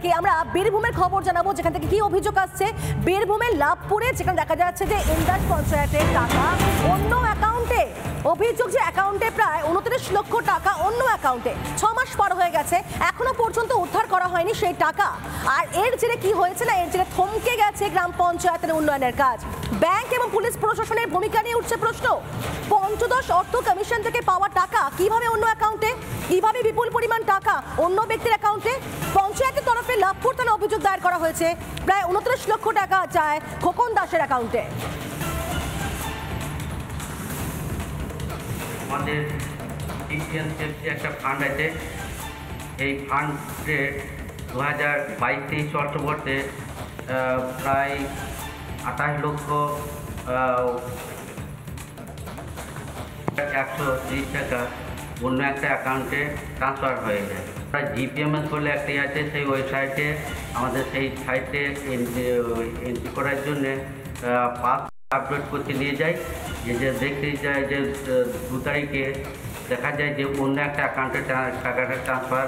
আমরা বীরভূমের খবর জানাবো, যেখান থেকে কি অভিযোগ আসছে। বীরভূমের লাভপুরে যেখানে দেখা যাচ্ছে যে ইন্দাস পঞ্চায়েতের টাকা অন্য অ্যাকাউন্টে, অভিযোগ যে অ্যাকাউন্টে প্রায় 29 লক্ষ টাকা অন্য অ্যাকাউন্টে 6 মাস পার হয়ে গেছে, এখনো পর্যন্ত উদ্ধার করা হয়নি সেই টাকা। আর এর জেরে কি হয়েছে না, এর জেরে থমকে গেছে গ্রাম পঞ্চায়েতের উন্নয়নের কাজ। ব্যাংক এবং পুলিশ প্রশাসনের ভূমিকা নিয়ে উঠছে প্রশ্ন। পঞ্চদশ অর্থ কমিশন থেকে পাওয়া টাকা কিভাবে অন্য অ্যাকাউন্টে, কিভাবে বিপুল পরিমাণ টাকা অন্য ব্যক্তির অ্যাকাউন্টে। পঞ্চায়েতের তরফে লাভপুর থানায় অভিযোগ দায়ের করা হয়েছে, প্রায় 29 লক্ষ টাকা যায় খোকন দাসের অ্যাকাউন্টে। আমাদের একটা ফান্ড আছে, এই ফান্ডে 2022-23 অর্থবর্ষে প্রায় 28 লক্ষ 130 টাকা অন্য একটা অ্যাকাউন্টে ট্রান্সফার হয়ে যায়। জিপিএমএস বলে একটি আছে, সেই ওয়েবসাইটে আমাদের সেই সাইটে এন্ট্রি করার জন্যে পাস আপলোড করতে নিয়ে যাই, যে দেখতে যায় যে 2 তারিখে দেখা যায় যে অন্য একটা অ্যাকাউন্টে টাকাটা ট্রান্সফার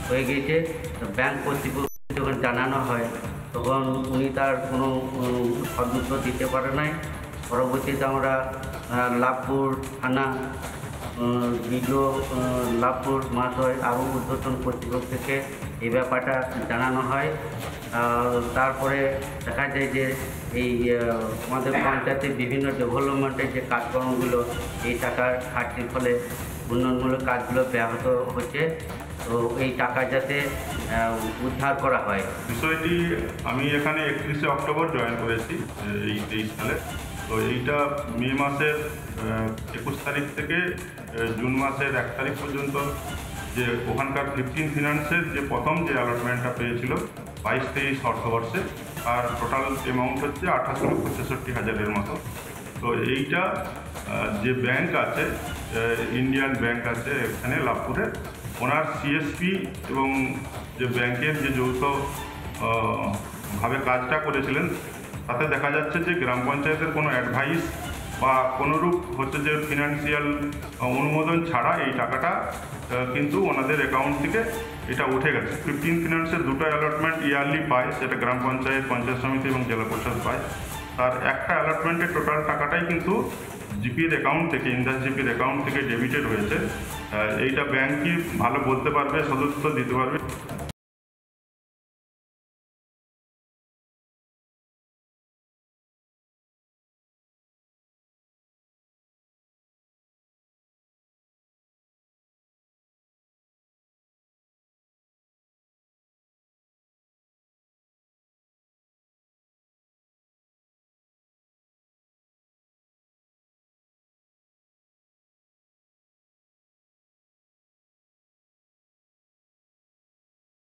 হয়ে গিয়েছে। ব্যাংক কর্তৃপক্ষকে যখন জানানো হয় তখন উনি তার কোনো সদুত্তর দিতে পারে নাই। পরবর্তীতে আমরা লাভপুর থানা, বিডিও লাভপুর মহাশয় আরও ঊর্ধ্বতন কর্তৃপক্ষকে এই ব্যাপারটা জানানো হয়। তারপরে দেখা যায় যে এই আমাদের পঞ্চায়েতের বিভিন্ন ডেভেলপমেন্টের যে কাজকর্মগুলো এই টাকার ঘাটতির ফলে উন্নয়নমূলক কাজগুলো ব্যাহত হচ্ছে, তো এই টাকা যাতে উদ্ধার করা হয়। বিষয়টি আমি এখানে 31শে অক্টোবর জয়েন করেছি এই 23 সালে। তো এইটা মে মাসের 21 তারিখ থেকে জুন মাসের 1 তারিখ পর্যন্ত যে ওখানকার 15 ফিনান্সের যে প্রথম যে অ্যালটমেন্টটা পেয়েছিল 22-23 অর্থবর্ষে, আর টোটাল অ্যামাউন্ট হচ্ছে 28,65,000-এর মতো। তো এইটা যে ব্যাংক আছে, ইন্ডিয়ান ব্যাংক আছে এখানে লাভপুরে, ওনার সিএসপি এবং যে ব্যাংকের যে যৌথ ভাবে কাজটা করেছিলেন, তাতে দেখা যাচ্ছে যে গ্রাম পঞ্চায়েতের কোনো অ্যাডভাইস বা কোনোরূপ হচ্ছে যে ফিনান্সিয়াল অনুমোদন ছাড়া এই টাকাটা কিন্তু ওনাদের অ্যাকাউন্ট থেকে এটা উঠে গেছে। 15 ফিনান্সের 2টা অ্যালটমেন্ট ইয়ারলি পায়, সেটা গ্রাম পঞ্চায়েত, পঞ্চায়েত সমিতি এবং জেলা পরিষদ পায়। তার একটা অ্যালটমেন্টের টোটাল টাকাটাই কিন্তু জিপির অ্যাকাউন্ট থেকে, ইন্দাস জিপির অ্যাকাউন্ট থেকে ডেবিটেড হয়েছে। এইটা ব্যাংকই ভালো বলতে পারবে, সদুত্তর দিতে পারবে।